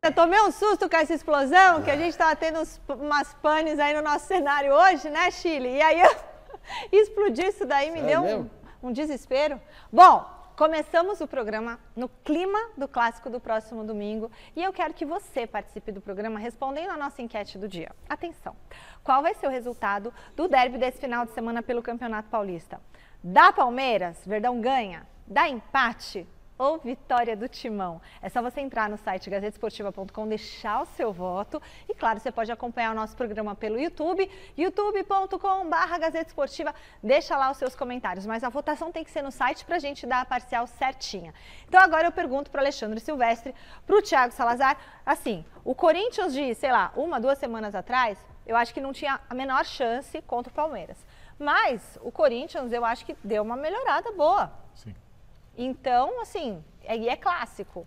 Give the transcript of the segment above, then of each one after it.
Eu tomei um susto com essa explosão, que a gente estava tendo umas panes aí no nosso cenário hoje, né, Chile? E aí explodiu isso daí, me deu um desespero. Bom, começamos o programa no clima do clássico do próximo domingo e eu quero que você participe do programa respondendo a nossa enquete do dia. Atenção, qual vai ser o resultado do derby desse final de semana pelo Campeonato Paulista? Dá Palmeiras? Verdão ganha? Dá empate? Ou vitória do Timão? É só você entrar no site gazetesportiva.com, deixar o seu voto e, claro, você pode acompanhar o nosso programa pelo YouTube, youtube.com/Gazeta Esportiva, deixa lá os seus comentários, mas a votação tem que ser no site para a gente dar a parcial certinha. Então agora eu pergunto para Alexandre Silvestre, para o Thiago Salazar, assim, o Corinthians de, sei lá, 1, 2 semanas atrás, eu acho que não tinha a menor chance contra o Palmeiras, mas o Corinthians eu acho que deu uma melhorada boa. Sim. Então, assim, aí é clássico.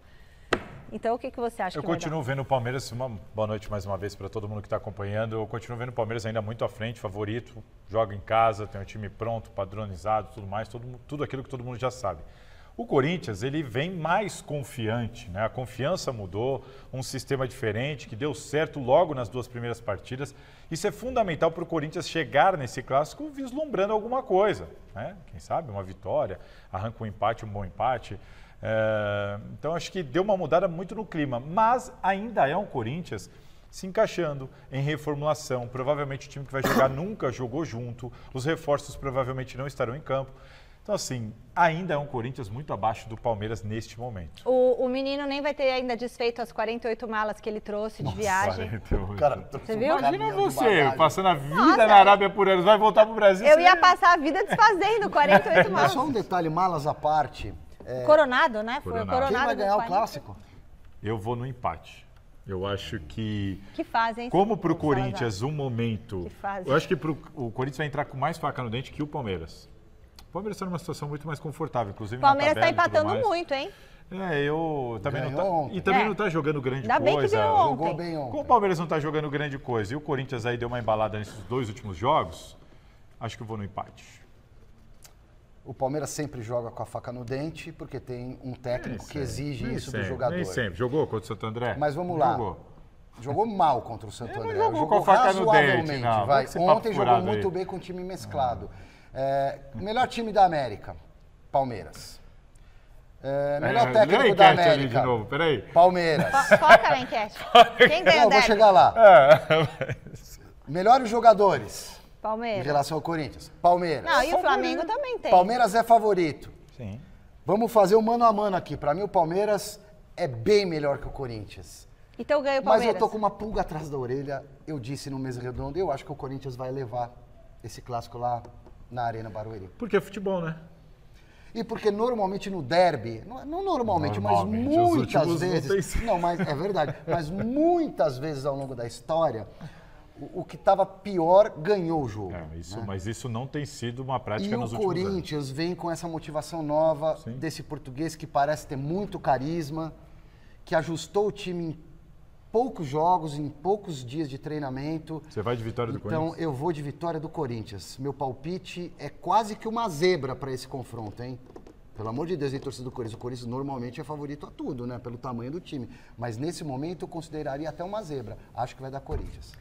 Então, o que você acha que vai dar? Eu continuo vendo o Palmeiras, uma boa noite mais uma vez para todo mundo que está acompanhando. Eu continuo vendo o Palmeiras ainda muito à frente, favorito, joga em casa, tem um time pronto, padronizado, tudo mais, tudo aquilo que todo mundo já sabe. O Corinthians, ele vem mais confiante, né? A confiança mudou, um sistema diferente, que deu certo logo nas 2 primeiras partidas. Isso é fundamental para o Corinthians chegar nesse clássico vislumbrando alguma coisa, né? Quem sabe uma vitória, arranca um empate, um bom empate. Então, acho que deu uma mudada muito no clima, mas ainda é um Corinthians se encaixando em reformulação. Provavelmente o time que vai jogar nunca jogou junto, os reforços provavelmente não estarão em campo. Então, assim, ainda é um Corinthians muito abaixo do Palmeiras neste momento. O menino nem vai ter ainda desfeito as 48 malas que ele trouxe de viagem. 48. Cara, você viu? Imagina você, passando a vida na Arábia por anos, vai voltar pro Brasil. Eu ia passar a vida desfazendo 48 malas. Só um detalhe, malas à parte. Coronado, né? Foi o Coronado. Quem vai ganhar o clássico? Eu vou no empate. Eu acho que... Que fase, hein? Como pro Corinthians, um momento... Que fase. Eu acho que o Corinthians vai entrar com mais faca no dente que o Palmeiras. O Palmeiras está numa situação muito mais confortável, inclusive o Palmeiras na tabela está empatando muito, hein? Eu também ganhou não tá, ontem. e também não está jogando grande Ainda bem coisa. Que ganhou ontem. Jogou bem ontem. Como o Palmeiras não está jogando grande coisa e o Corinthians aí deu uma embalada nesses 2 últimos jogos, acho que eu vou no empate. O Palmeiras sempre joga com a faca no dente, porque tem um técnico que exige isso do Nem jogador. sempre. Jogou contra o Santo André? Mas vamos lá. Jogou mal contra o Santo André. Jogou com a faca no dente, razoavelmente. não. Vai. Ontem jogou muito aí. bem com o time mesclado. Melhor time da América, Palmeiras. Melhor técnico da América, ali de novo. Peraí. Palmeiras. Foca na enquete. Quem ganha Não, o vou derby? chegar lá. Melhores jogadores em Palmeiras. relação ao Corinthians, Palmeiras. Não, e o Flamengo também tem. Palmeiras é favorito. Sim. Vamos fazer o mano a mano aqui. Para mim, o Palmeiras é bem melhor que o Corinthians. Então ganha o Mas Palmeiras. eu tô com uma pulga atrás da orelha. Eu disse no Mesa Redonda, eu acho que o Corinthians vai levar esse clássico lá na Arena Barueri. Porque é futebol, né? E porque normalmente no derby, não normalmente, mas Normalmente, os muitas últimos não vezes... tem- Não, mas é verdade. Mas muitas vezes ao longo da história, o que estava pior ganhou o jogo. Mas isso não tem sido uma prática E nos o últimos anos. Corinthians vem com essa motivação nova Sim. desse português que parece ter muito carisma, que ajustou o time em poucos jogos, em poucos dias de treinamento. Você vai de vitória do Então, Corinthians? eu vou de vitória do Corinthians. Meu palpite é quase que uma zebra para esse confronto, hein? Pelo amor de Deus, hein, torcida do Corinthians. O Corinthians normalmente é favorito a tudo, né? Pelo tamanho do time. Mas nesse momento eu consideraria até uma zebra. Acho que vai dar Corinthians.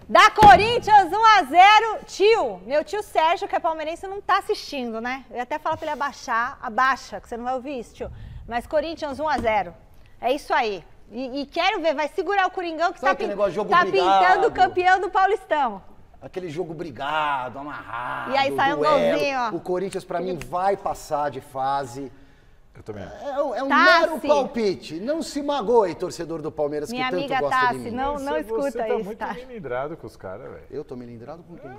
Da Corinthians, 1-0. Tio, meu tio Sérgio, que é palmeirense, não tá assistindo, né? Eu ia até falar pra ele abaixar, abaixa, que você não vai ouvir isso, tio. Mas Corinthians 1-0. É isso aí. E quero ver, vai segurar o Coringão que Sabe aquele negócio de jogo tá brigado? pintando campeão do Paulistão. Aquele jogo brigado, amarrado. E aí sai um duelo. golzinho, ó. O Corinthians, pra mim, vai passar de fase. Eu também acho. É um Tassi. mero palpite. Não se magoe, torcedor do Palmeiras, Minha que tanto amiga gosta Tassi, de mim. não escuta Você tá isso, muito tá? melindrado com os caras, velho. Eu tô melindrado com quem?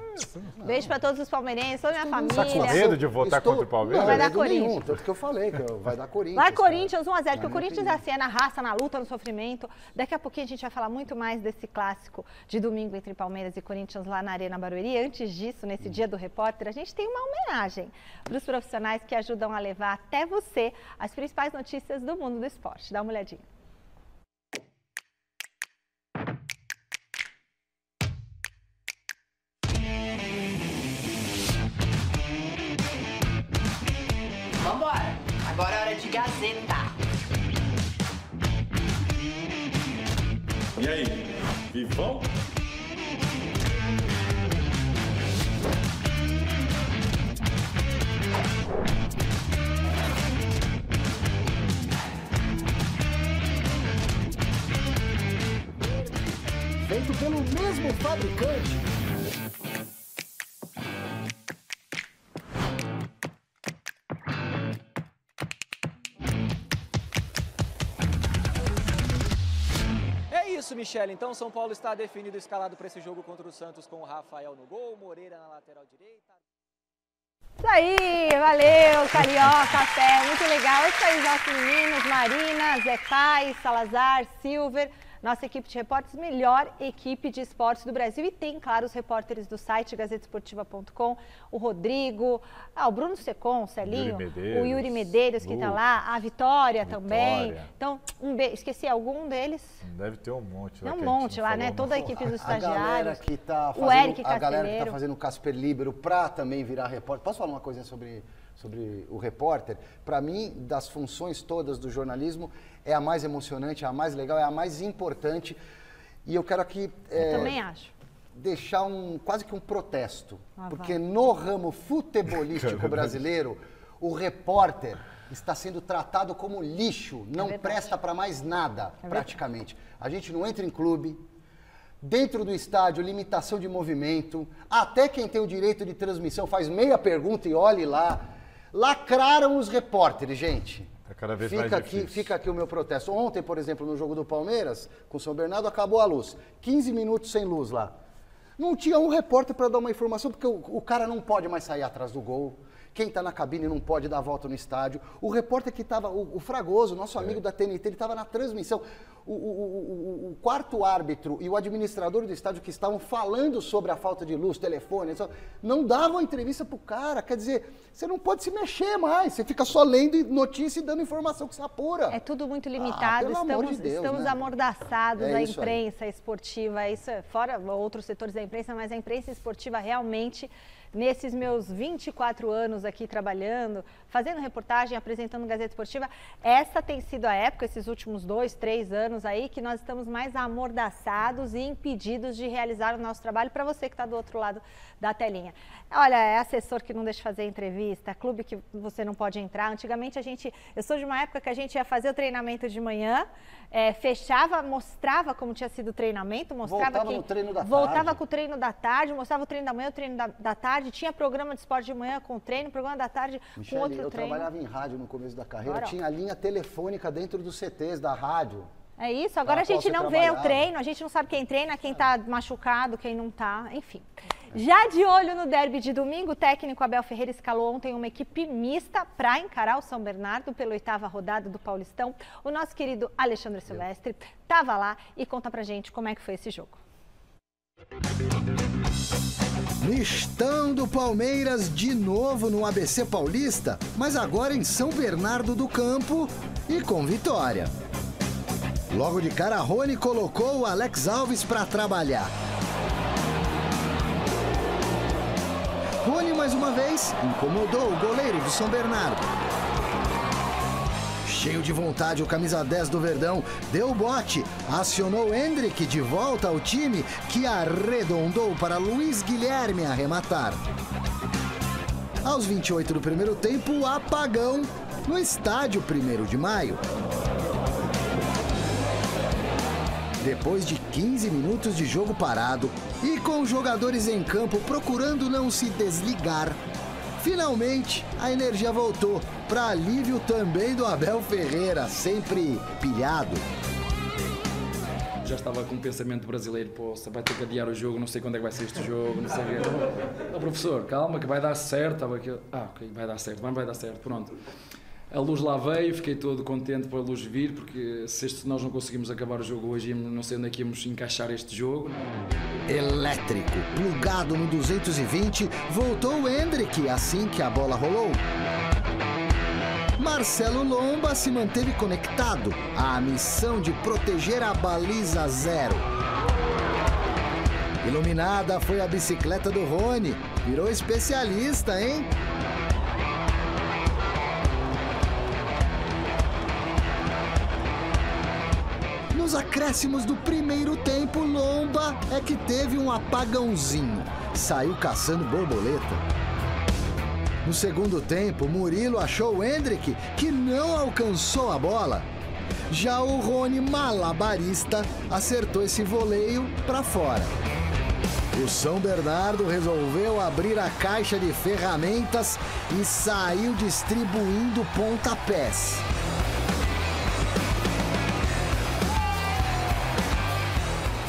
Beijo pra todos os palmeirenses, toda a minha Tá família. com medo de votar contra o Palmeiras? Não, Vai dar medo nenhum, Corinthians. tanto que eu falei que vai dar Corinthians. Vai cara. Corinthians 1-0, porque Na o minha Corinthians é opinião. assim, é na raça, na luta, no sofrimento. Daqui a pouquinho a gente vai falar muito mais desse clássico de domingo entre Palmeiras e Corinthians lá na Arena Barueri. Antes disso, nesse Dia do Repórter, a gente tem uma homenagem para os profissionais que ajudam a levar até você as principais notícias do mundo do esporte. Dá uma olhadinha. Agora é hora de Gazeta. E aí, vivão? Feito pelo mesmo fabricante. É isso, Michele. Então, São Paulo está definido, escalado para esse jogo contra o Santos com o Rafael no gol, Moreira na lateral direita. Isso aí, valeu, Carioca, Fé, muito legal. Esses aí os nossos meninos, Marina, Zé Kai, Salazar, Silver, nossa equipe de repórteres, melhor equipe de esportes do Brasil. E tem, claro, os repórteres do site gazetesportiva.com, o Rodrigo, o Bruno Secon, o Celinho, o Yuri Medeiros, que está lá, a Vitória também. Então, esqueci algum deles? Deve ter um monte lá. Um monte lá, né? Toda a equipe dos estagiários. A galera que tá fazendo, o Eric a galera que Casteleiro. tá fazendo o Casper Libero para também virar repórter. Posso falar uma coisa sobre o repórter? Para mim, das funções todas do jornalismo, é a mais emocionante, é a mais legal, é a mais importante. E eu quero aqui Eu também acho. deixar quase que um protesto. Porque no ramo futebolístico brasileiro, o repórter está sendo tratado como lixo, não presta para mais nada, praticamente. A gente não entra em clube, dentro do estádio, limitação de movimento, até quem tem o direito de transmissão faz meia pergunta e olhe lá. Lacraram os repórteres, gente. É cada vez mais difícil. Fica aqui o meu protesto. Ontem, por exemplo, no jogo do Palmeiras, com o São Bernardo, acabou a luz. 15 minutos sem luz lá. Não tinha um repórter para dar uma informação, porque o cara não pode mais sair atrás do gol. Quem está na cabine não pode dar a volta no estádio. O repórter que estava, o Fragoso, nosso amigo da TNT, ele estava na transmissão. O quarto árbitro e o administrador do estádio que estavam falando sobre a falta de luz, telefone, não davam entrevista pro cara. Quer dizer, você não pode se mexer mais. Você fica só lendo notícia e dando informação que você apura. É tudo muito limitado. Estamos né? amordaçados, a imprensa esportiva. Isso fora outros setores da imprensa, mas a imprensa esportiva realmente... Nesses meus 24 anos aqui trabalhando, fazendo reportagem, apresentando Gazeta Esportiva, essa tem sido a época, esses últimos 2, 3 anos aí, que nós estamos mais amordaçados e impedidos de realizar o nosso trabalho para você que está do outro lado da telinha. Olha, é assessor que não deixa fazer entrevista, clube que você não pode entrar. Antigamente eu sou de uma época que a gente ia fazer o treinamento de manhã, fechava, mostrava como tinha sido o treinamento, mostrava no treino da voltava tarde. Com o treino da tarde, mostrava o treino da manhã, o treino da tarde, tinha programa de esporte de manhã com treino, programa da tarde Michele, com outro treino. Eu trabalhava em rádio no começo da carreira, tinha linha telefônica dentro dos CTs da rádio. É isso, agora a gente não vê o treino, a gente não sabe quem treina, quem tá machucado, quem não tá, enfim. Já de olho no derby de domingo, o técnico Abel Ferreira escalou ontem uma equipe mista para encarar o São Bernardo pela 8ª rodada do Paulistão. O nosso querido Alexandre Silvestre estava lá e conta pra gente como é que foi esse jogo. Mistão do Palmeiras de novo no ABC Paulista, mas agora em São Bernardo do Campo e com vitória. Logo de cara, Rony colocou o Alex Alves para trabalhar. Rony, mais uma vez, incomodou o goleiro do São Bernardo. Cheio de vontade, o camisa 10 do Verdão deu bote, acionou Hendrick de volta ao time, que arredondou para Luiz Guilherme arrematar. Aos 28 do primeiro tempo, apagão no estádio 1º de Maio. Depois de 15 minutos de jogo parado e com os jogadores em campo procurando não se desligar, finalmente a energia voltou, para alívio também do Abel Ferreira, sempre pilhado. Já estava com o pensamento brasileiro, poxa, vai ter que adiar o jogo, não sei quando é que vai ser este jogo, não sei o quê. Oh, professor, calma que vai dar certo. Estava aqui, ok, vai dar certo, vai dar certo, pronto. A luz lá veio, fiquei todo contente pela luz vir, porque se nós não conseguimos acabar o jogo hoje, não sei onde é que íamos encaixar este jogo. Elétrico, plugado no 220, voltou o Hendrick assim que a bola rolou. Marcelo Lomba se manteve conectado à missão de proteger a baliza 0. Iluminada foi a bicicleta do Rony, virou especialista, hein? acréscimos do primeiro tempo, Lomba é que teve um apagãozinho. Saiu caçando borboleta. No segundo tempo, Murilo achou o Endrick, que não alcançou a bola. Já o Rony, malabarista, acertou esse voleio para fora. O São Bernardo resolveu abrir a caixa de ferramentas e saiu distribuindo pontapés.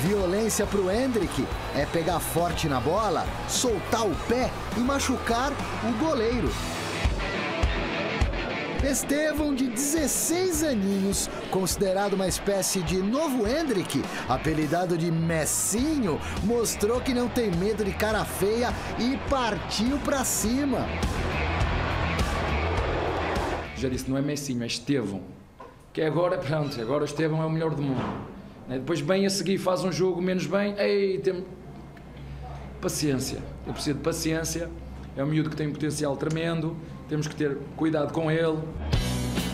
Violência para o Endrick é pegar forte na bola, soltar o pé e machucar o goleiro. Estevão, de 16 aninhos, considerado uma espécie de novo Endrick, apelidado de Messinho, mostrou que não tem medo de cara feia e partiu para cima. Já disse, não é Messinho, é Estevão. Que agora, pronto, agora o Estevão é o melhor do mundo. Depois, bem a seguir, faz um jogo menos bem, tem paciência. Eu preciso de paciência. É um miúdo que tem um potencial tremendo. Temos que ter cuidado com ele.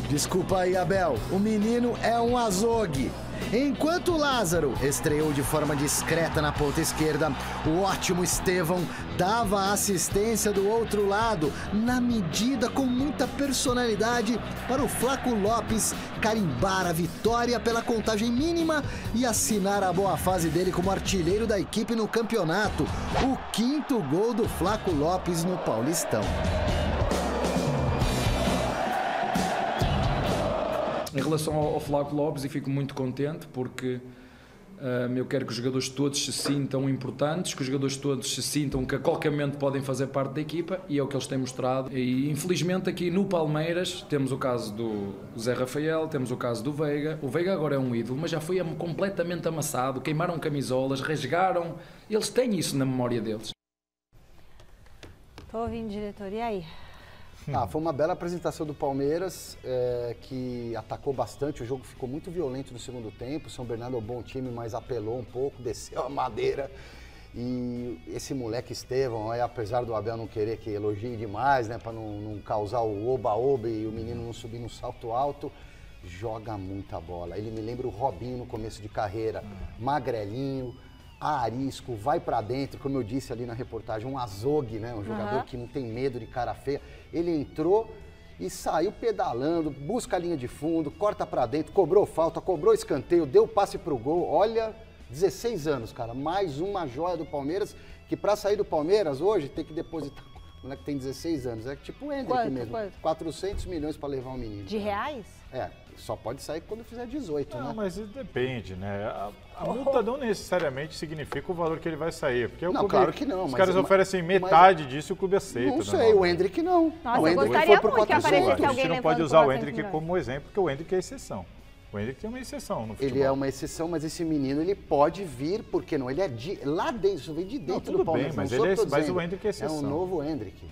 Desculpa aí, Abel. O menino é um azogue. Enquanto Lázaro estreou de forma discreta na ponta esquerda, o ótimo Estevão dava assistência do outro lado, na medida, com muita personalidade, para o Flaco Lopes carimbar a vitória pela contagem mínima e assinar a boa fase dele como artilheiro da equipe no campeonato. O 5º gol do Flaco Lopes no Paulistão. Em relação ao Flaco Lopes, eu fico muito contente porque eu quero que os jogadores todos se sintam importantes, que os jogadores todos se sintam que a qualquer momento podem fazer parte da equipa, e é o que eles têm mostrado. E infelizmente aqui no Palmeiras temos o caso do Zé Rafael, temos o caso do Veiga. O Veiga agora é um ídolo, mas já foi completamente amassado, queimaram camisolas, rasgaram. Eles têm isso na memória deles. Estou ouvindo, diretor, e aí? Foi uma bela apresentação do Palmeiras, que atacou bastante, o jogo ficou muito violento no segundo tempo. O São Bernardo é um bom time, mas apelou um pouco, desceu a madeira. E esse moleque Estevão, apesar do Abel não querer que elogie demais, né, para não causar o oba-oba e o menino não subir no salto alto, joga muita bola. Ele me lembra o Robinho no começo de carreira, magrelinho, arisco, vai pra dentro, como eu disse ali na reportagem, um azogue, né? Um jogador que não tem medo de cara feia. Ele entrou e saiu pedalando, busca a linha de fundo, corta pra dentro, cobrou falta, cobrou escanteio, deu passe pro gol. Olha, 16 anos, cara, mais uma joia do Palmeiras, que pra sair do Palmeiras hoje tem que depositar, o moleque tem 16 anos, é tipo o Endrick mesmo. Quanto? 400 milhões pra levar o menino. De reais? Só pode sair quando fizer 18, não, né? Mas depende, né? A multa não necessariamente significa o valor que ele vai sair. Porque não, claro que não. Os caras oferecem metade disso e o clube aceita. Não sei, o Endrick não. Nossa, o eu Endrick gostaria foi por muito que aparecesse alguém A gente não pode levando usar o 400 Endrick milhões. como exemplo, porque o Endrick é exceção. O Endrick tem uma exceção no futebol. Ele é uma exceção, mas esse menino ele pode vir, por que não? Ele é lá dentro, isso vem de dentro tudo do Palmeiras. bem, mas o Endrick é exceção. É um novo Endrick.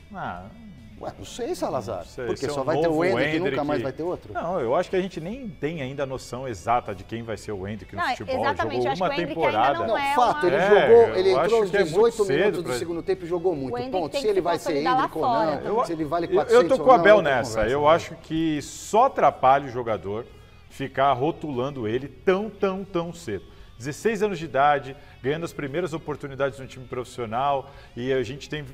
Ué, não sei, Salazar. Porque só vai ter o Endrick e nunca mais vai ter outro? Não, eu acho que a gente nem tem ainda a noção exata de quem vai ser o Endrick no futebol. Exatamente, jogou acho uma que o Endrick temporada. ainda não é fato, uma... ele entrou aos 18 minutos do segundo tempo e jogou muito. Ponto. Se ele vai ser Endrick ou não, se ele vale 400 Eu tô com o Abel nessa. Conversa, eu acho que só atrapalha o jogador ficar rotulando ele tão cedo. 16 anos de idade, ganhando as primeiras oportunidades no time profissional, e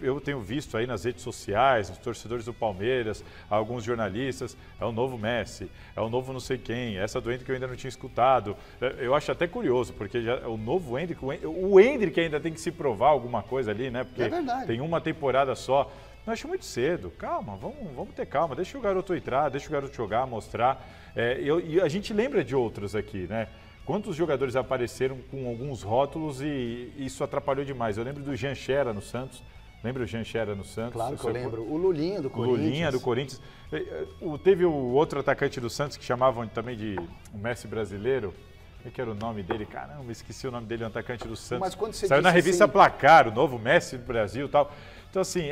eu tenho visto aí nas redes sociais, os torcedores do Palmeiras, alguns jornalistas, é o novo Messi, é o novo não sei quem, essa do Endrick que eu ainda não tinha escutado. Eu acho até curioso, porque o novo Endrick, o Endrick ainda tem que se provar alguma coisa ali, né? Porque tem uma temporada só. Eu acho muito cedo, calma, vamos ter calma, deixa o garoto entrar, deixa o garoto jogar, mostrar. E a gente lembra de outros aqui, né? Quantos jogadores apareceram com alguns rótulos e isso atrapalhou demais. Eu lembro do Jean Xera no Santos. Lembra o Jean Xera no Santos? Claro que eu lembro. O Lulinha do Corinthians. O Lulinha do Corinthians. Teve o outro atacante do Santos que chamavam também de o Messi brasileiro. O que era o nome dele? Caramba, esqueci o nome dele, o atacante do Santos. Mas quando você saiu na revista assim... Placar, o novo Messi do Brasil e tal. Então, assim,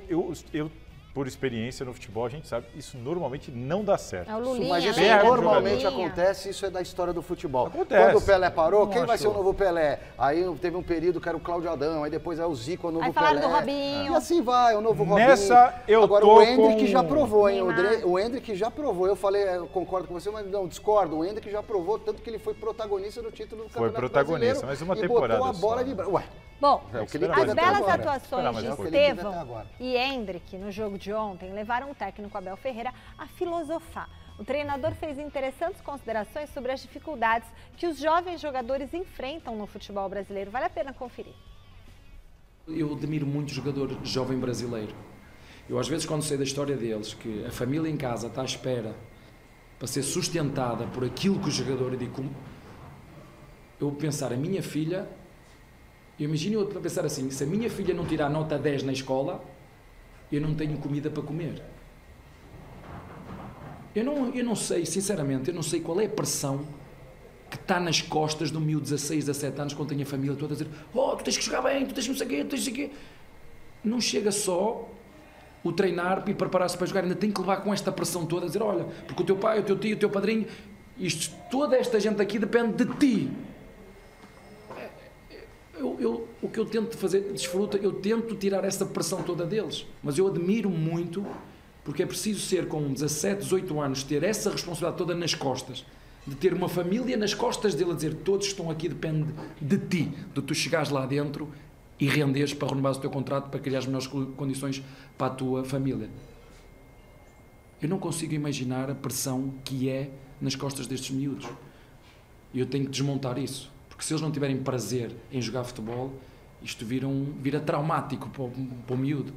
eu por experiência no futebol, a gente sabe, isso normalmente não dá certo. É o Lulinha, Mas isso lembra? normalmente Lulinha. acontece, isso é da história do futebol. Acontece. Quando o Pelé parou, Não quem vai acho. ser o novo Pelé? Aí teve um período que era o Cláudio Adão, aí depois é o Zico, o novo Aí Pelé. falaram do Robinho. E assim vai, o novo Robinho. Nessa eu Agora tô o Endrick com- já provou, hein? Neymar. O Endrick já provou. Eu falei, eu concordo com você, mas não, discordo. O Endrick já provou, tanto que ele foi protagonista do título do Foi Campeonato protagonista, Brasileiro mas uma e temporada botou a bola só, de... né? Ué, Bom, é o que ele as teve até belas agora. atuações mas de é o que ele teve Estevão até agora. e Endrick no jogo de ontem levaram o técnico Abel Ferreira a filosofar. O treinador fez interessantes considerações sobre as dificuldades que os jovens jogadores enfrentam no futebol brasileiro. Vale a pena conferir. Eu admiro muito o jogador jovem brasileiro. Eu às vezes quando sei da história deles, que a família em casa está à espera para ser sustentada por aquilo que o jogador diz, eu vou pensar, a minha filha, eu imagino eu a pensar assim, se a minha filha não tirar nota 10 na escola, eu não tenho comida para comer. Eu não sei, sinceramente, eu não sei qual é a pressão que está nas costas de um miúdo de 16, 17 anos, quando tem a família toda a dizer, oh, tu tens que jogar bem, tu tens que não sei o quê, tu tens que... Não chega só o treinar e preparar-se para jogar, ainda tem que levar com esta pressão toda, a dizer, olha, porque o teu pai, o teu tio, o teu padrinho, toda esta gente aqui depende de ti. O que eu tento fazer, desfruta, eu tento tirar essa pressão toda deles, mas eu admiro muito, porque é preciso ser com 17, 18 anos, ter essa responsabilidade toda nas costas, de ter uma família nas costas dele a dizer, todos estão aqui, depende de ti, de tu chegares lá dentro e renderes para renovar o teu contrato, para criar as melhores condições para a tua família. Eu não consigo imaginar a pressão que é nas costas destes miúdos. E eu tenho que desmontar isso. Porque se eles não tiverem prazer em jogar futebol, isto vira traumático para o miúdo.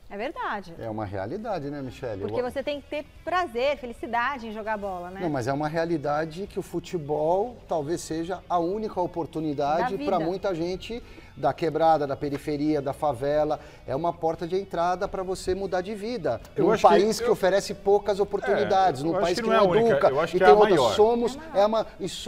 É verdade. É uma realidade, né, Michele? Porque você tem que ter prazer, felicidade em jogar bola, né? Não, mas é uma realidade que o futebol talvez seja a única oportunidade para muita gente da quebrada, da periferia, da favela. É uma porta de entrada para você mudar de vida. Num país que oferece poucas oportunidades, num país que não educa e tem outras.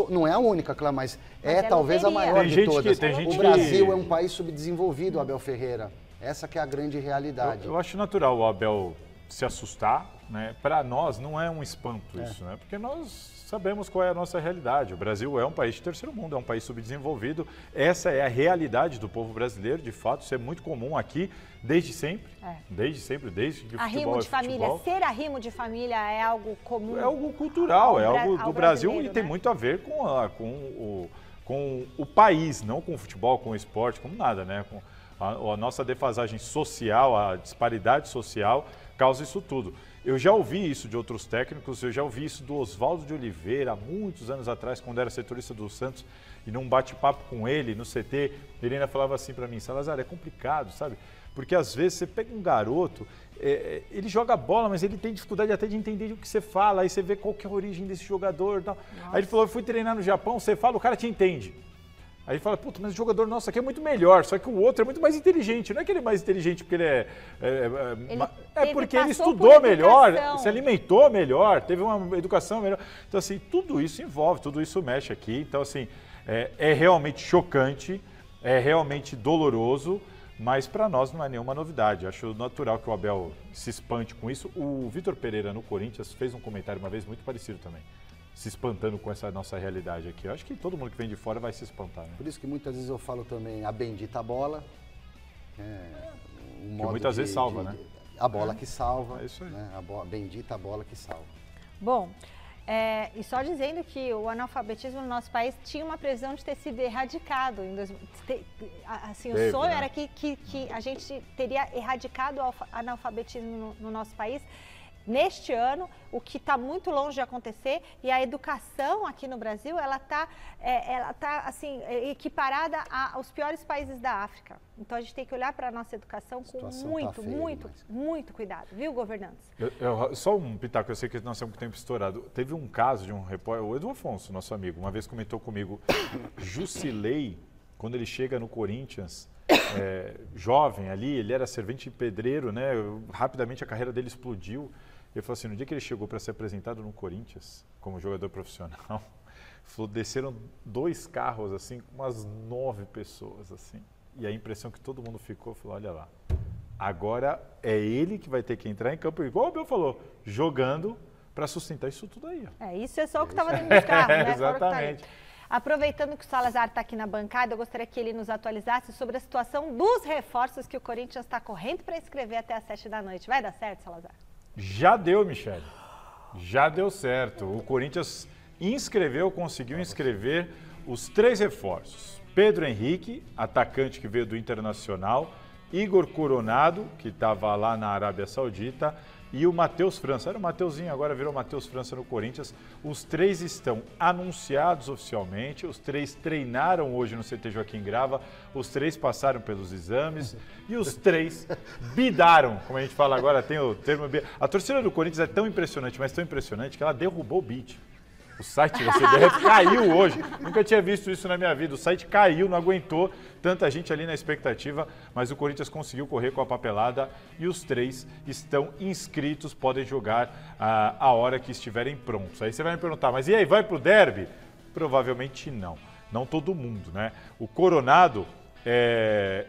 Não é a única, claro, mas é talvez a maior de todas. O Brasil é um país subdesenvolvido, Abel Ferreira. Essa que é a grande realidade. Eu acho natural o Abel se assustar, né? Para nós não é um espanto isso, né? Porque nós sabemos qual é a nossa realidade. O Brasil é um país de terceiro mundo, é um país subdesenvolvido. Essa é a realidade do povo brasileiro, de fato, isso é muito comum aqui desde sempre. Desde sempre, desde que o futebol de família, ser arrimo de família é algo comum. É algo cultural, é algo do Brasil e tem muito a ver com o país, não com o futebol, com o esporte, com nada, né? A nossa defasagem social, a disparidade social causa isso tudo. Eu já ouvi isso de outros técnicos, eu já ouvi isso do Oswaldo de Oliveira, há muitos anos atrás, quando era setorista do Santos, e num bate-papo com ele, no CT, ele ainda falava assim para mim, Salazar, é complicado, sabe? Porque às vezes você pega um garoto, ele joga bola, mas ele tem dificuldade até de entender o que você fala, aí você vê qual que é a origem desse jogador e tal. Aí ele falou, eu fui treinar no Japão, você fala, o cara te entende. Aí ele fala, puta, mas o jogador nosso aqui é muito melhor, só que o outro é muito mais inteligente. Não é que ele é mais inteligente porque ele porque ele estudou melhor, se alimentou melhor, teve uma educação melhor. Então, assim, tudo isso envolve, tudo isso mexe aqui. Então, assim, é realmente chocante, é realmente doloroso, mas para nós não é nenhuma novidade. Acho natural que o Abel se espante com isso. O Vitor Pereira, no Corinthians, fez um comentário uma vez muito parecido também, se espantando com essa nossa realidade aqui. Eu acho que todo mundo que vem de fora vai se espantar. Né? Por isso que muitas vezes eu falo também a bendita bola. Que muitas vezes salva, né? A bola que salva. É isso aí. Né? A bendita bola que salva. Bom, e só dizendo que o analfabetismo no nosso país tinha uma previsão de ter sido erradicado. O sonho era que a gente teria erradicado o analfabetismo no nosso país neste ano, o que está muito longe de acontecer, e a educação aqui no Brasil, ela tá assim, equiparada aos piores países da África. Então a gente tem que olhar para a nossa educação com muito cuidado, viu, governantes? Só um pitaco, eu sei que nós temos tempo estourado. Teve um caso de um repórter, o Edu Afonso, nosso amigo, uma vez comentou comigo, Jusilei, quando ele chega no Corinthians, jovem ali, ele era servente pedreiro, né? Rapidamente a carreira dele explodiu. Ele falou assim, no dia que ele chegou para ser apresentado no Corinthians, como jogador profissional, falou, desceram 2 carros, assim, com umas 9 pessoas, assim. E a impressão que todo mundo ficou, falou, olha lá, Agora é ele que vai ter que entrar em campo, igual o Abel falou, jogando para sustentar isso tudo aí. Isso é só o que estava dentro dos carros, né? Exatamente. Aproveitando que o Salazar está aqui na bancada, eu gostaria que ele nos atualizasse sobre a situação dos reforços que o Corinthians está correndo para inscrever até às 7 da noite. Vai dar certo, Salazar? Já deu, Michele. Já deu certo. O Corinthians conseguiu inscrever os 3 reforços. Pedro Henrique, atacante que veio do Internacional, Igor Coronado, que estava lá na Arábia Saudita, e o Matheus França. Era o Mateuzinho, agora virou Matheus França no Corinthians. Os 3 estão anunciados oficialmente, os 3 treinaram hoje no CT Joaquim Grava, os 3 passaram pelos exames e os 3 bidaram, como a gente fala agora, tem o termo... A torcida do Corinthians é tão impressionante, mas tão impressionante que ela derrubou o bid. O site da CBF caiu hoje. Nunca tinha visto isso na minha vida. O site caiu, não aguentou tanta gente ali na expectativa, mas o Corinthians conseguiu correr com a papelada e os 3 estão inscritos, podem jogar a hora que estiverem prontos. Aí você vai me perguntar, mas e aí, vai pro derby? Provavelmente não. Não todo mundo, né? O Coronado,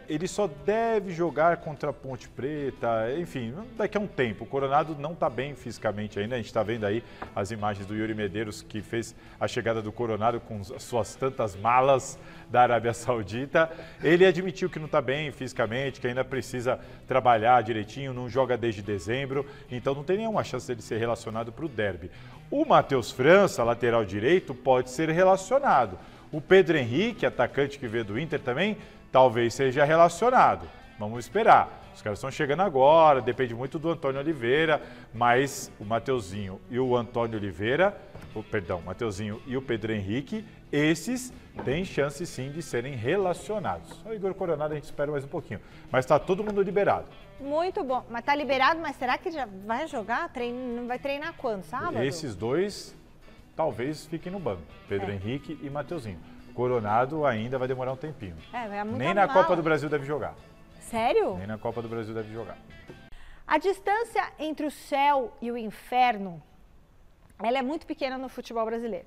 ele só deve jogar contra a Ponte Preta, enfim, daqui a um tempo. O Coronado não está bem fisicamente ainda, a gente está vendo aí as imagens do Yuri Medeiros, que fez a chegada do Coronado com as suas tantas malas da Arábia Saudita. Ele admitiu que não está bem fisicamente, que ainda precisa trabalhar direitinho, não joga desde dezembro, então não tem nenhuma chance dele ser relacionado para o derby. O Matheus França, lateral direito, pode ser relacionado. O Pedro Henrique, atacante que veio do Inter também, talvez seja relacionado. Vamos esperar. Os caras estão chegando agora, depende muito do Antônio Oliveira, mas o Mateuzinho e o Antônio Oliveira, Mateuzinho e o Pedro Henrique, esses têm chance sim de serem relacionados. O Igor Coronado a gente espera mais um pouquinho, mas está todo mundo liberado. Muito bom, mas está liberado, mas será que já vai jogar? Vai treinar quando? Sábado? Esses 2 talvez fiquem no banco, Pedro Henrique e Mateuzinho. Coronado ainda vai demorar um tempinho. Nem na Copa do Brasil deve jogar. Sério? Nem na Copa do Brasil deve jogar. A distância entre o céu e o inferno, ela é muito pequena no futebol brasileiro.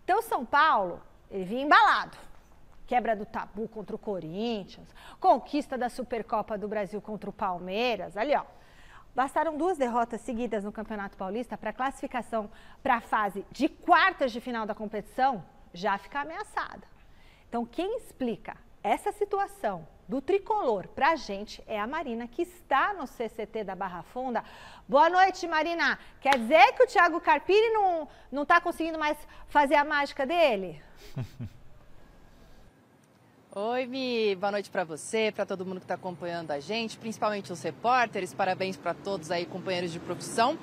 Então, São Paulo, ele vinha embalado. Quebra do tabu contra o Corinthians, conquista da Supercopa do Brasil contra o Palmeiras. Ali, ó. Bastaram 2 derrotas seguidas no Campeonato Paulista para a classificação para a fase de quartas de final da competição já ficar ameaçada. Então, quem explica essa situação do tricolor para a gente é a Marina, que está no CCT da Barra Funda. Boa noite, Marina. Quer dizer que o Thiago Carpini não está conseguindo mais fazer a mágica dele? Oi, Mi. Boa noite para você, para todo mundo que está acompanhando a gente, principalmente os repórteres. Parabéns para todos aí, companheiros de profissão.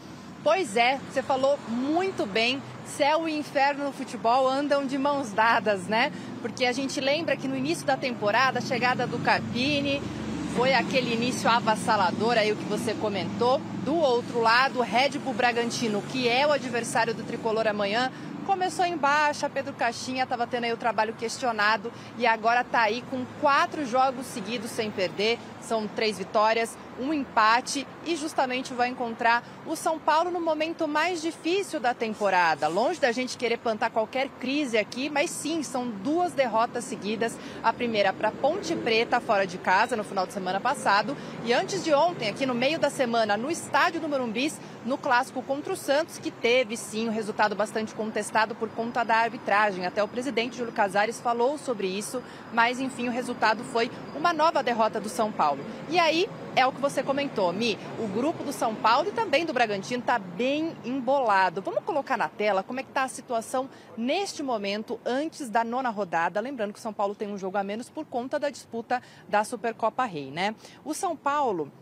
Pois é, você falou muito bem, céu e inferno no futebol andam de mãos dadas, né? Porque a gente lembra que no início da temporada, a chegada do Carpini foi aquele início avassalador aí, o que você comentou. Do outro lado, o Red Bull Bragantino, que é o adversário do Tricolor amanhã, começou em baixa, Pedro Caixinha estava tendo aí o trabalho questionado e agora está aí com 4 jogos seguidos sem perder, são 3 vitórias, 1 empate e justamente vai encontrar o São Paulo no momento mais difícil da temporada. Longe da gente querer plantar qualquer crise aqui, mas sim, são 2 derrotas seguidas. A primeira para Ponte Preta, fora de casa, no final de semana passado. E antes de ontem, aqui no meio da semana, no estádio do Morumbis, no clássico contra o Santos, que teve sim um resultado bastante contestado por conta da arbitragem. Até o presidente Júlio Casares falou sobre isso, mas enfim, o resultado foi uma nova derrota do São Paulo. E aí, é o que você comentou, Mi, o grupo do São Paulo e também do Bragantino está bem embolado. Vamos colocar na tela como é que está a situação neste momento, antes da 9ª rodada. Lembrando que o São Paulo tem um jogo a menos por conta da disputa da Supercopa Rei, né? O São Paulo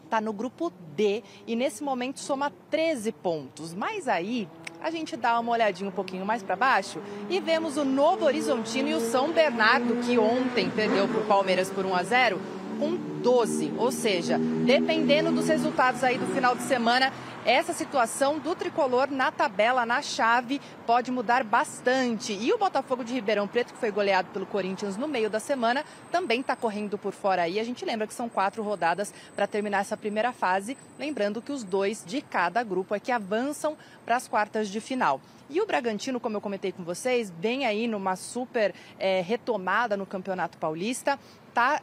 está no grupo D e nesse momento soma 13 pontos. Mas aí a gente dá uma olhadinha um pouquinho mais para baixo e vemos o Novo Horizontino e o São Bernardo, que ontem perdeu para o Palmeiras por 1-0, com 12. Ou seja, dependendo dos resultados aí do final de semana, essa situação do tricolor na tabela, na chave, pode mudar bastante. E o Botafogo de Ribeirão Preto, que foi goleado pelo Corinthians no meio da semana, também está correndo por fora aí. A gente lembra que são 4 rodadas para terminar essa primeira fase. Lembrando que os 2 de cada grupo é que avançam para as quartas de final. E o Bragantino, como eu comentei com vocês, vem aí numa super retomada no Campeonato Paulista.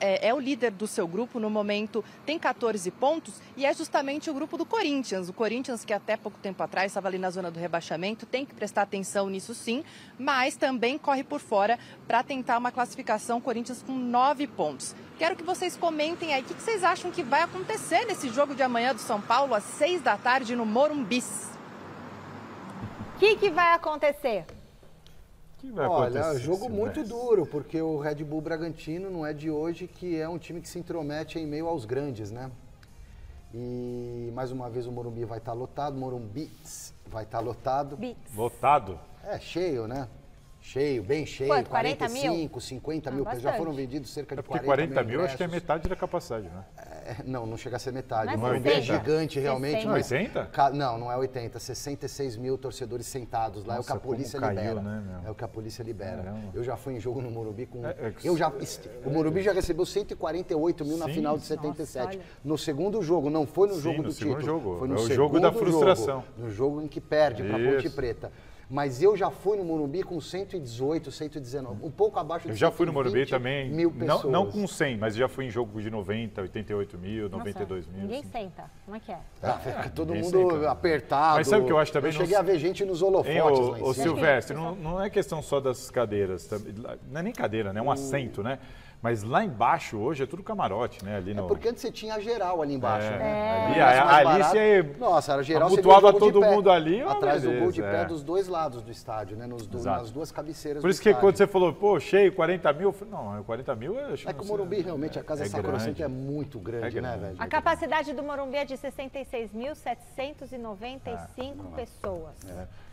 é o líder do seu grupo no momento, tem 14 pontos e é justamente o grupo do Corinthians. O Corinthians, que até pouco tempo atrás estava ali na zona do rebaixamento, tem que prestar atenção nisso sim, mas também corre por fora para tentar uma classificação. Corinthians com 9 pontos. Quero que vocês comentem aí o que vocês acham que vai acontecer nesse jogo de amanhã do São Paulo, às 6 da tarde, no Morumbi. O que vai acontecer? Olha, jogo muito duro, porque o Red Bull Bragantino não é de hoje, que é um time que se intromete em meio aos grandes, né? E mais uma vez o Morumbi vai estar lotado, Morumbi vai estar lotado. Lotado? É, cheio, né? Cheio, bem cheio. Quanto, 45, 40 mil? 50 mil, Bastante. já foram vendidos cerca de 40 mil. 40 mil ingressos. acho que é metade da capacidade, né? Não chega a ser metade. Não é O Morumbi é 60? gigante realmente. 60? Mas 80? Não é 80. 66 mil torcedores sentados lá. Nossa, é o que a polícia como caiu, libera. né, meu? É o que a polícia libera. Caramba. Eu já fui em jogo no Morumbi com... que- O Morumbi já recebeu 148 mil na Sim. final de 77. Nossa, olha. No segundo jogo, não foi no Sim, jogo no do segundo título. jogo. Foi no É o segundo jogo da frustração. jogo, no jogo em que perde para Ponte Isso. Preta. Mas eu já fui no Morumbi com 118, 119, um pouco abaixo de Eu já fui no Morumbi 120 também, mil pessoas. não com 100, mas já fui em jogo de 90, 88 mil, 92 mil. Ninguém assim. senta. Como é que é? Fica todo ninguém mundo senta. apertado. Mas sabe o que eu acho também? Eu cheguei a ver gente nos holofotes Hein, lá em ô cima. Silvestre, não é questão só das cadeiras, não é nem cadeira, né? É um assento, né? Mas lá embaixo hoje é tudo camarote, né? Ali no... Porque antes você tinha a geral ali embaixo, né? Ali, Ingresso mais ali barato. você Nossa, era geral, abotoava você via o jogo de todo pé. mundo ali, uma atrás do gol de beleza, pé dos dois lados do estádio, né? Nas duas cabeceiras Por do isso que estádio. quando você falou, pô, cheio, 40 mil, eu falei, não, 40 mil... Eu acho É que o Morumbi realmente, a casa sacrossanta é muito grande, né, velho? A capacidade do Morumbi é de 66.795 pessoas.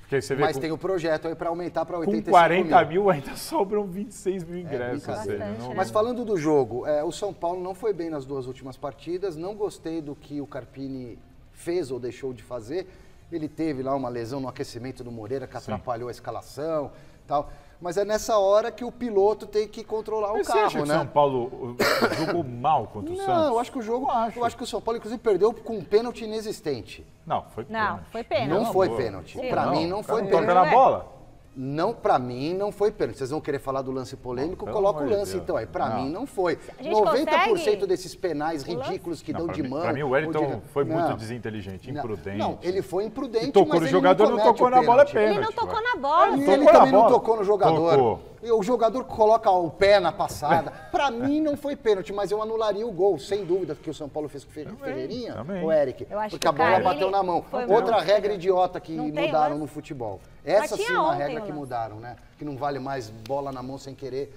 Porque você vê Mas com, tem o projeto aí para aumentar para 85 com 40 mil. mil ainda sobram 26 mil ingressos. ou seja, bastante, não- né? Mas falando do jogo, o São Paulo não foi bem nas duas últimas partidas, não gostei do que o Carpini fez ou deixou de fazer. Ele teve lá uma lesão no aquecimento do Moreira que atrapalhou a escalação e tal. Mas é nessa hora que o piloto tem que controlar Mas o você carro, acha que o né? São Paulo jogou mal contra o Santos? Não, eu acho que o jogo. Eu acho que o São Paulo, inclusive, perdeu com um pênalti inexistente. Não, foi Não, pênalti. foi pênalti. Não foi boa. pênalti. Sim. Pra mim não foi Toca pênalti. na bola? Não, pra mim não foi pênalti. Vocês vão querer falar do lance polêmico, Não, coloca o pelo amor de lance Deus. então aí. Pra Não. mim não foi. A gente 90% consegue desses penais o lance? ridículos que Não, dão pra de mim- mão. Pra mim o Wellington foi Não. muito desinteligente, imprudente. Não, ele foi imprudente, E tocou mas no ele jogador, não comete tocou o na bola, é pênalti. pênalti. Ele não tocou ué. na bola. E Tocou ele na também não bola. tocou no jogador. Tocou. E o jogador coloca o pé na passada. Pra mim não foi pênalti, mas eu anularia o gol, sem dúvida, que o São Paulo fez com o Ferreirinha, também. o Eric. Eu acho Porque que a o bola Carille bateu na mão. foi Outra muito- regra idiota que Não tem mudaram lance? no futebol. Essa tinha sim é uma ontem regra o que lance. mudaram, né? Que não vale mais bola na mão sem querer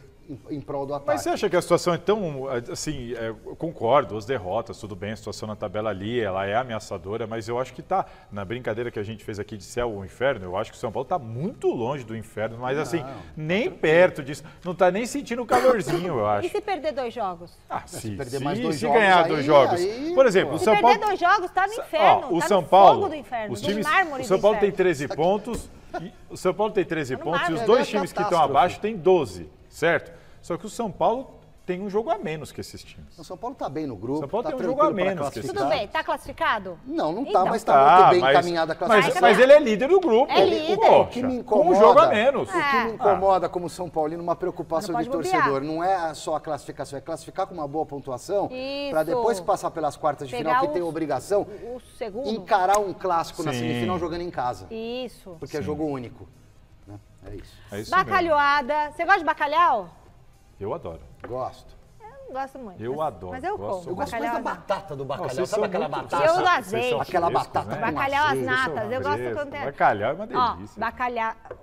em prol do ataque. Mas você acha que a situação é tão, assim, eu concordo, as derrotas, tudo bem, a situação na tabela ali, ela é ameaçadora, mas eu acho que tá, na brincadeira que a gente fez aqui de céu ou inferno, eu acho que o São Paulo tá muito longe do inferno, mas assim, nem perto disso, não tá nem sentindo o calorzinho, eu E acho. se perder 2 jogos? Se perder mais 2 se jogos, ganhar aí- 2 jogos, aí, por exemplo, pô. o Se São perder Paulo... 2 jogos, tá no inferno. Ó, o tá São no Paulo, fogo do inferno, os do times, mármore o São do Paulo tem inferno. 13 pontos, o São Paulo tem 13 no pontos e os mármore, dois é times que estão catástrofe. abaixo têm 12, certo? Só que o São Paulo tem um jogo a menos que esses times. O São Paulo tá bem no grupo, São Paulo tá tem um jogo tranquilo a pra menos que esse classificar. Tudo bem, tá classificado? Não, não tá, Então. mas tá muito bem encaminhada a mas, classificação. mas ele é líder do grupo. É líder. Poxa, O que me com incomoda, um jogo a menos. O que me incomoda como São Paulino, uma preocupação Mas de não pode torcedor. bobear. Não é só a classificação, é classificar com uma boa pontuação Isso. para depois que passar pelas quartas de final, Pegar que tem os- obrigação, O segundo? encarar um clássico na Sim. semifinal jogando em casa. Isso. Porque é jogo único. Né? É isso. É isso mesmo. Bacalhoada. Você gosta de bacalhau? Eu adoro. Gosto. Eu não gosto muito. Eu adoro, Mas eu gosto como. Eu gosto mais da Bacalhau batata do bacalhau. Vocês Sabe são aquela muito- batata? Eu do vocês são azeite. Aquela frescos, batata né? com Bacalhau às azeite, natas. Eu gosto Fresco. quando tem... Bacalhau é uma Ó, delícia.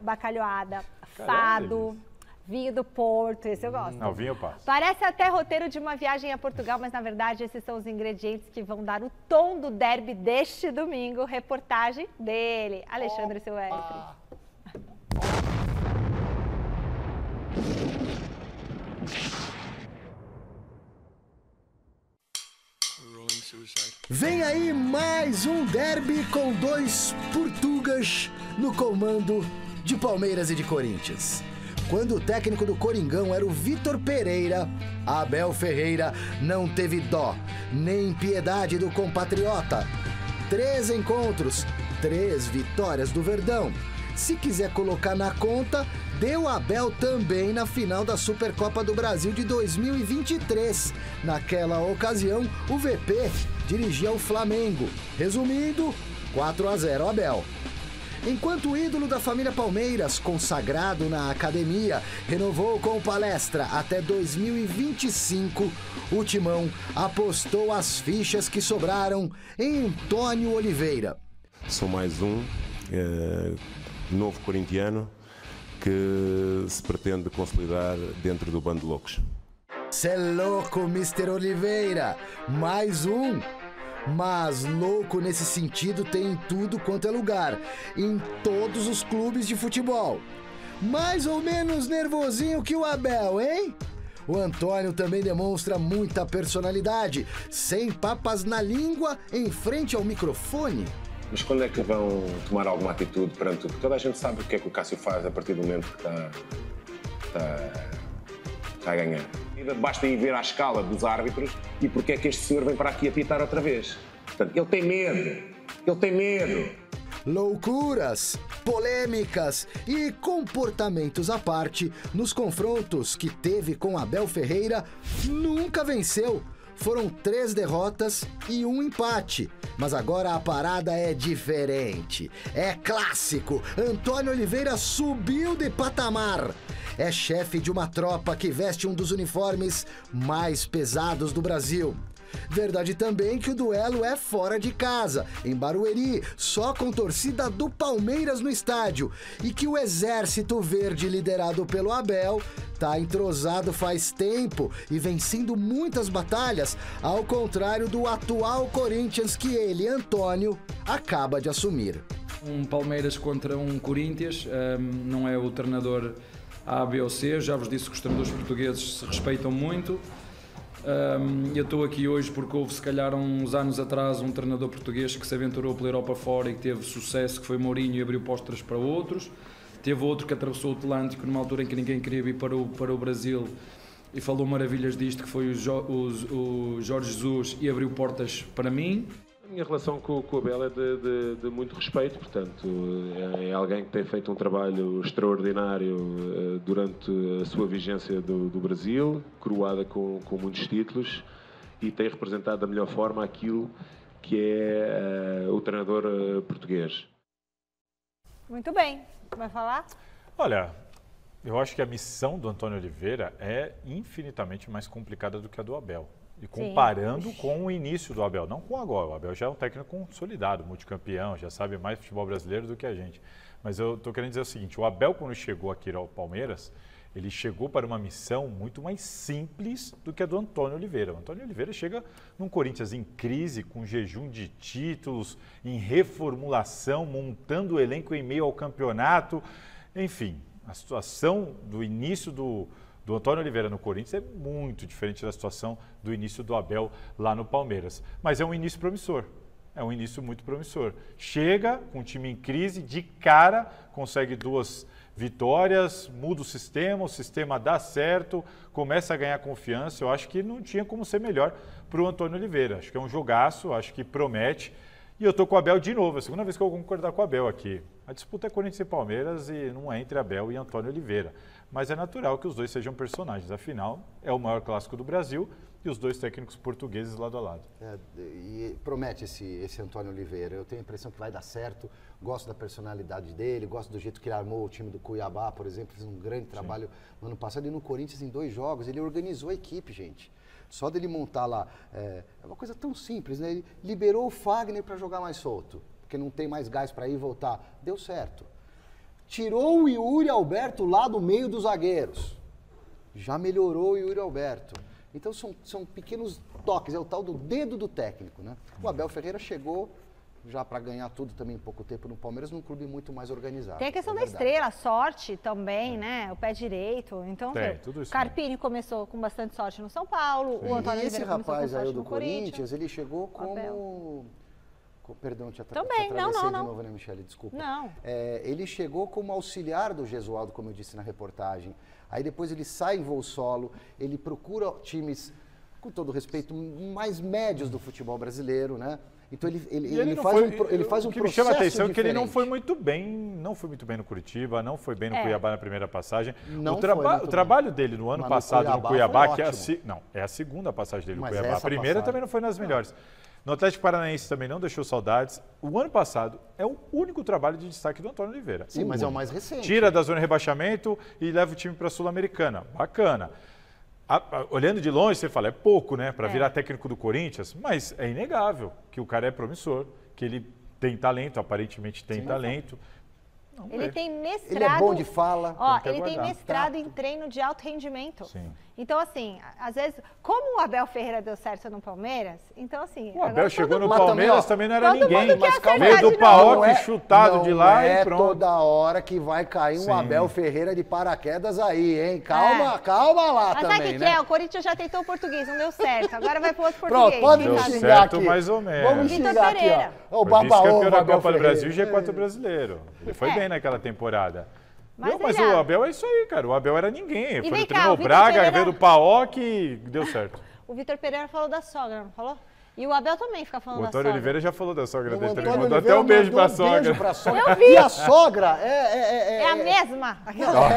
bacalhoada, é uma fado, vinho do Porto, esse eu gosto. Não, vinho eu passo. Parece até roteiro de uma viagem a Portugal, mas na verdade esses são os ingredientes que vão dar o tom do derby deste domingo. Reportagem dele, Alexandre Silvestre. Vem aí mais um derby com 2 portugas no comando de Palmeiras e de Corinthians. Quando o técnico do Coringão era o Vitor Pereira, Abel Ferreira não teve dó, nem piedade do compatriota. 3 encontros, 3 vitórias do Verdão. Se quiser colocar na conta, deu Abel também na final da Supercopa do Brasil de 2023. Naquela ocasião, o VP dirigia o Flamengo. Resumindo, 4-0 Abel. Enquanto o ídolo da família Palmeiras, consagrado na academia, renovou com palestra até 2025, o Timão apostou as fichas que sobraram em Antônio Oliveira. Sou mais um novo corintiano que se pretende consolidar dentro do bando de loucos. Cê é louco, Mr. Oliveira! Mais um! Mas louco nesse sentido tem em tudo quanto é lugar, em todos os clubes de futebol. Mais ou menos nervosinho que o Abel, hein? O Antônio também demonstra muita personalidade, sem papas na língua, em frente ao microfone. Mas quando é que vão tomar alguma atitude perante tudo? Toda a gente sabe o que é que o Cássio faz a partir do momento que está a ganhar. Basta ir ver à escala dos árbitros e porque é que este senhor vem para aqui apitar outra vez. Portanto, ele tem medo. Loucuras, polêmicas e comportamentos à parte, nos confrontos que teve com Abel Ferreira, nunca venceu. Foram 3 derrotas e 1 empate. Mas agora a parada é diferente. É clássico. Antônio Oliveira subiu de patamar. É chefe de uma tropa que veste um dos uniformes mais pesados do Brasil. Verdade também que o duelo é fora de casa, em Barueri, só com torcida do Palmeiras no estádio, e que o Exército Verde, liderado pelo Abel, tá entrosado faz tempo e vencendo muitas batalhas, ao contrário do atual Corinthians que ele, Antônio, acaba de assumir. Um Palmeiras contra um Corinthians, não é o treinador A, B ou C, já vos disse que os treinadores portugueses se respeitam muito. Eu estou aqui hoje porque houve, se calhar, uns anos atrás, um treinador português que se aventurou pela Europa fora e que teve sucesso, que foi Mourinho, e abriu postas para outros. Teve outro que atravessou o Atlântico numa altura em que ninguém queria vir para o Brasil e falou maravilhas disto, que foi o Jorge Jesus, e abriu portas para mim. A minha relação com o Abel é de muito respeito, portanto, é alguém que tem feito um trabalho extraordinário durante a sua vigência do Brasil, coroada com muitos títulos, e tem representado da melhor forma aquilo que é o treinador português. Muito bem. Vai falar? Olha, eu acho que a missão do Antônio Oliveira é infinitamente mais complicada do que a do Abel. E comparando com o início do Abel, não com agora. O Abel já é um técnico consolidado, multicampeão, já sabe mais futebol brasileiro do que a gente. Mas eu estou querendo dizer o seguinte, o Abel, quando chegou aqui ao Palmeiras, ele chegou para uma missão muito mais simples do que a do Antônio Oliveira. O Antônio Oliveira chega num Corinthians em crise, com jejum de títulos, em reformulação, montando o elenco em meio ao campeonato. Enfim, a situação do início do Antônio Oliveira no Corinthians é muito diferente da situação do início do Abel lá no Palmeiras. Mas é um início promissor, é um início muito promissor. Chega com um time em crise, de cara, consegue 2 vitórias, muda o sistema dá certo, começa a ganhar confiança. Eu acho que não tinha como ser melhor para o Antônio Oliveira. Acho que é um jogaço, acho que promete. E eu estou com o Abel de novo, é a segunda vez que eu vou concordar com o Abel aqui. A disputa é Corinthians e Palmeiras e não é entre Abel e Antônio Oliveira. Mas é natural que os dois sejam personagens. Afinal, é o maior clássico do Brasil e os 2 técnicos portugueses lado a lado. E promete esse Antônio Oliveira. Eu tenho a impressão que vai dar certo. Gosto da personalidade dele, gosto do jeito que ele armou o time do Cuiabá, por exemplo. Fez um grande trabalho no ano passado. E no Corinthians, em 2 jogos, ele organizou a equipe, gente. Só dele montar lá, é uma coisa tão simples, né? Ele liberou o Fagner para jogar mais solto, porque não tem mais gás para ir e voltar. Deu certo. Tirou o Yuri Alberto lá do meio dos zagueiros. Já melhorou o Yuri Alberto. Então são pequenos toques, é o tal do dedo do técnico, né? O Abel Ferreira chegou já para ganhar tudo também em pouco tempo no Palmeiras, num clube muito mais organizado. Tem a questão da estrela, sorte também, né? O pé direito. Então, tudo isso. Carpini começou com bastante sorte no São Paulo, o Antônio Oliveira começou com sorte no Corinthians. Ele chegou como... Perdão, te atravessei de novo, né, Michele? Desculpa. Não. Ele chegou como auxiliar do Gesualdo, como eu disse na reportagem. Aí depois ele sai em voo solo, ele procura times, com todo respeito, mais médios do futebol brasileiro, né? Então ele faz um O que me chama a atenção é que ele não diferente. foi muito bem no Curitiba, não foi bem no Cuiabá na primeira passagem. O trabalho dele no ano passado no Cuiabá, que é a segunda passagem dele no Cuiabá. A primeira também não foi nas melhores. No Atlético Paranaense também não deixou saudades. O ano passado é o único trabalho de destaque do Antônio Oliveira. Sim, mas é o mais recente. Tira da zona de rebaixamento e leva o time para a Sul-Americana. Bacana. Olhando de longe, você fala, é pouco, né, para virar técnico do Corinthians, mas é inegável que o cara é promissor, que ele tem talento, aparentemente tem talento. Ele tem mestrado. Ele é bom de fala. Ó, ele tem mestrado em treino de alto rendimento. Sim. Então, assim, às vezes, como o Abel Ferreira deu certo no Palmeiras, então, assim... O Abel chegou no Palmeiras, também não era ninguém. Mas veio do Paok chutado de lá e pronto. Não é toda hora que vai cair um Abel Ferreira de paraquedas aí, hein? Calma lá mas também, sabe o que né? é? O Corinthians já tentou o português, não deu certo. Agora vai pro outro Pronto, português. pode me Deu xingar certo aqui. mais ou menos. Vamos xingar aqui, ó. O Foi vice-campeão da Abel Copa do Ferreira. Brasil e G4 brasileiro. Ele foi bem naquela temporada. Mas ele o Abel é isso aí, cara. O Abel era ninguém. vem Foi cá, treinou o Vitor Braga, Pereira- veio do Paok e deu certo. O Vitor Pereira falou da sogra, não falou? E o Abel também fica falando O da Antônio sogra. Oliveira já falou da sogra dele também. Antônio Mandou até Oliveira um beijo pra mandou um beijo sogra. pra sogra. Eu vi. E a sogra É a mesma.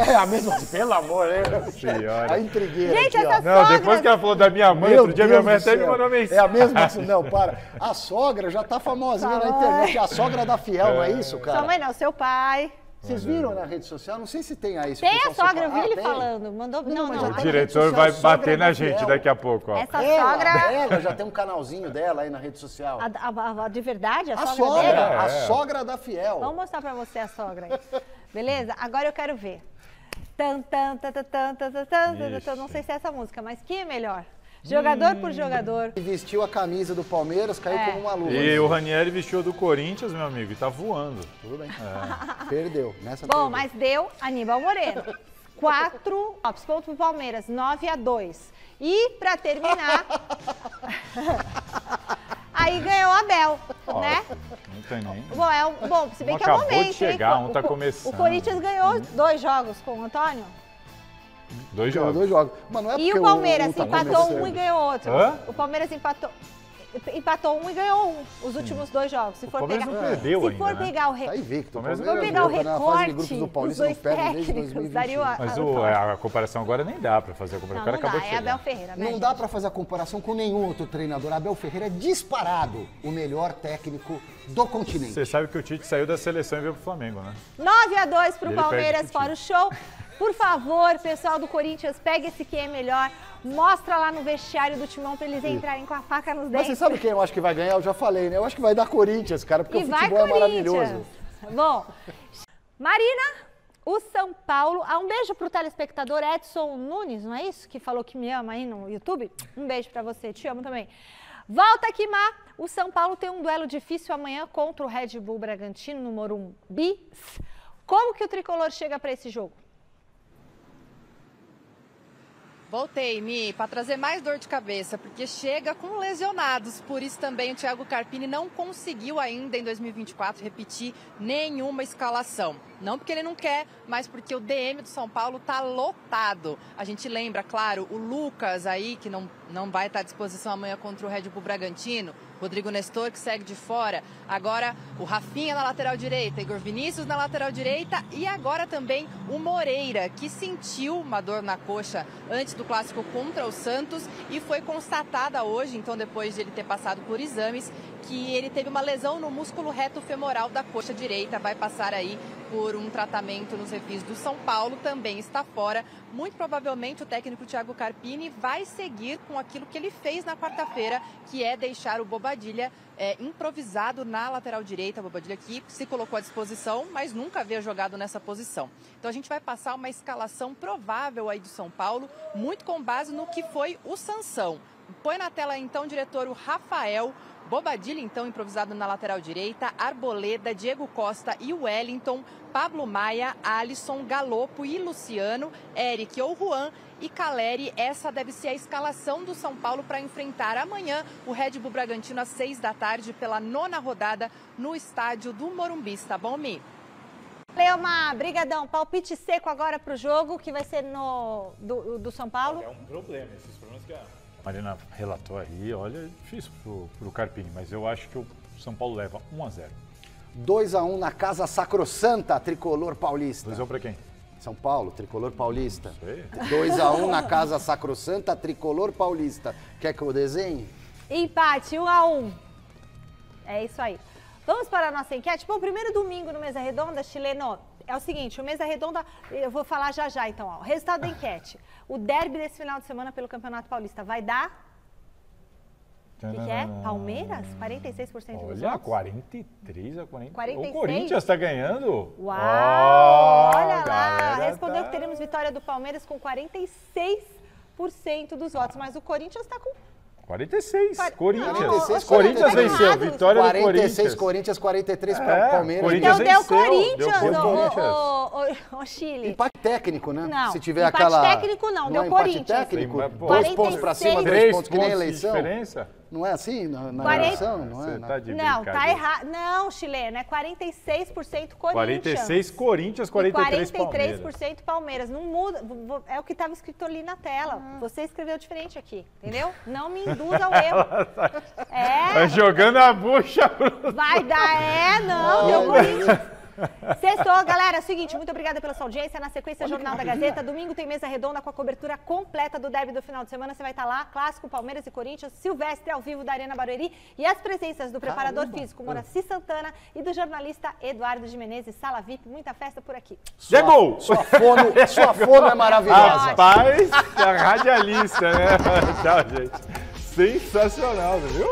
É a mesma, pelo amor, né? Senhora. A intrigueira Gente, aqui, ó. essa Não, sogra... depois que ela falou da minha mãe, outro dia minha mãe até me mandou mensagem. É a mesma, não, para. A sogra já tá famosinha na internet, a sogra da Fiel, não é isso, cara? Sua mãe não, seu pai. Vocês viram na rede social? Não sei se tem aí. Tem a sogra, eu vi ele falando. Mandou... Não, mas Não, já O tá diretor social, vai sogra bater da na gente Fiel. daqui a pouco, ó. Essa sogra... Ela já tem um canalzinho dela aí na rede social. A de verdade? A A sogra dele? sogra, a sogra da Fiel. Vamos mostrar pra você a sogra aí. Beleza? Agora eu quero ver. Tan, tan, tan, tan, tan, tan, tan, tan, tan. Não sei se é essa música, mas quem é melhor? Jogador por jogador. E vestiu a camisa do Palmeiras, caiu como uma luva. E o Ranieri vestiu do Corinthians, meu amigo, e tá voando. Tudo bem. Perdeu. Nessa Bom, perdeu. mas deu Aníbal Moreno. 4 pontos pro Palmeiras, 9-2. E pra terminar, aí ganhou o Abel, né? Não tem nem. Bom, se bem Um que é o acabou de momento, chegar, hein? um tá começando. O Corinthians ganhou 2 jogos com o Antônio. 2 Ganhou jogos. 2 jogos. Mas não é E porque o Palmeiras tá empatou começando. um e ganhou outro. Hã? O Palmeiras empatou um e ganhou um, os últimos 2 jogos. Se for Palmeiras pegar, não perdeu se ainda, for né? pegar o Tá invicto. Palmeiras Se for pegar o na fase de grupos recorte, do os Paulista não 2 perde desde técnicos 2021. daria Mas a a comparação agora nem dá pra fazer a comparação. Não, O cara não acabou dá, de é chegar. Abel Ferreira, né, Não gente? dá pra fazer a comparação com nenhum outro treinador. Abel Ferreira é disparado o melhor técnico do continente. Você sabe que o Tite saiu da seleção e veio pro Flamengo, né? 9-2 pro Ele Palmeiras, perde pro fora o show. Por favor, pessoal do Corinthians, pegue esse que é melhor, mostra lá no vestiário do Timão pra eles entrarem com a faca nos Mas dentes. você sabe quem eu acho que vai ganhar? Eu já falei, né? Eu acho que vai dar Corinthians, cara, porque E o vai futebol é Corinthians. maravilhoso. Bom, Marina, o São Paulo, um beijo pro telespectador Edson Nunes, não é isso? Que falou que me ama aí no YouTube. Um beijo pra você, te amo também. Volta aqui, Má. O São Paulo tem um duelo difícil amanhã contra o Red Bull Bragantino no Morumbi. Como que o Tricolor chega pra esse jogo? Voltei, Mi, para trazer mais dor de cabeça, porque chega com lesionados. Por isso também o Thiago Carpini não conseguiu ainda em 2024 repetir nenhuma escalação. Não porque ele não quer, mas porque o DM do São Paulo está lotado. A gente lembra, claro, o Lucas aí, que não vai estar à disposição amanhã contra o Red Bull Bragantino. Rodrigo Nestor, que segue de fora. Agora o Rafinha na lateral direita, Igor Vinícius na lateral direita e agora também o Moreira, que sentiu uma dor na coxa antes do clássico contra o Santos e foi constatada hoje, então depois de ele ter passado por exames, que ele teve uma lesão no músculo reto femoral da coxa direita. Vai passar aí por um tratamento nos refis do São Paulo, também está fora. Muito provavelmente o técnico Thiago Carpini vai seguir com aquilo que ele fez na quarta-feira, que é deixar o Bobadilla improvisado na lateral direita. A Bobadilla que se colocou à disposição, mas nunca havia jogado nessa posição. Então a gente vai passar uma escalação provável aí do São Paulo, muito com base no que foi o Sansão. Põe na tela então, diretor, o Rafael. Bobadilla, então, improvisado na lateral direita, Arboleda, Diego Costa e Wellington, Pablo Maia, Alisson, Galopo e Luciano, Eric ou Juan e Caleri. Essa deve ser a escalação do São Paulo para enfrentar amanhã o Red Bull Bragantino às 6 da tarde pela 9ª rodada no estádio do Morumbi. Tá bom, Mi? Leomar, brigadão. Palpite seco agora pro jogo, que vai ser do São Paulo. É um problema, esses problemas que a Marina relatou aí, olha, é difícil pro Carpini, mas eu acho que São Paulo leva 1-0. 2-1 na Casa Sacrossanta, Tricolor Paulista. 2-1 para quem? São Paulo, Tricolor Paulista. 2-1 na Casa Sacrossanta, Tricolor Paulista. Quer que eu desenhe? Empate, 1-1. É isso aí. Vamos para a nossa enquete. Bom, primeiro domingo no Mesa Redonda, chileno, é o seguinte, o Mesa Redonda, eu vou falar já então, ó, o resultado da enquete. O derby desse final de semana pelo Campeonato Paulista vai dar... O que é? Palmeiras? 46% dos votos? Olha, 43 a 40. 46? O Corinthians está ganhando? Uau! Olha lá, respondeu que teremos vitória do Palmeiras com 46% dos votos, mas o Corinthians está com... 46, Corinthians. Não, Corinthians venceu, vitória do Corinthians. 46 Corinthians, 43 Palmeiras. Corinthians então deu venceu, Corinthians, ô Chile. Empate técnico, né? Não, se tiver empate aquela... técnico não, não deu é Corinthians. Empate técnico, 46. 2 pontos pra cima, 2 pontos que nem eleição. Diferença? Não é assim na 40... eleição? Não é? Tá de não, tá errado. Não, chileno, é 46% Corinthians. 46 Corinthians, 43 Palmeiras. 43% Palmeiras. Não muda, é o que estava escrito ali na tela. Você escreveu diferente aqui, entendeu? Não me induza ao erro. Tá jogando a bucha pro... Vai dar, não, deu Corinthians. Sextou, galera, é o seguinte, muito obrigada pela sua audiência, na sequência Jornal da Gazeta, domingo tem Mesa Redonda com a cobertura completa do derby do final de semana, você vai estar lá, clássico, Palmeiras e Corinthians, Silvestre ao vivo da Arena Barueri e as presenças do preparador físico Moraci Santana e do jornalista Eduardo de Menezes, Sala VIP, muita festa por aqui. Chegou! Sua fono é maravilhosa. Rapaz, a radialista, né? Tchau, gente. Sensacional, viu?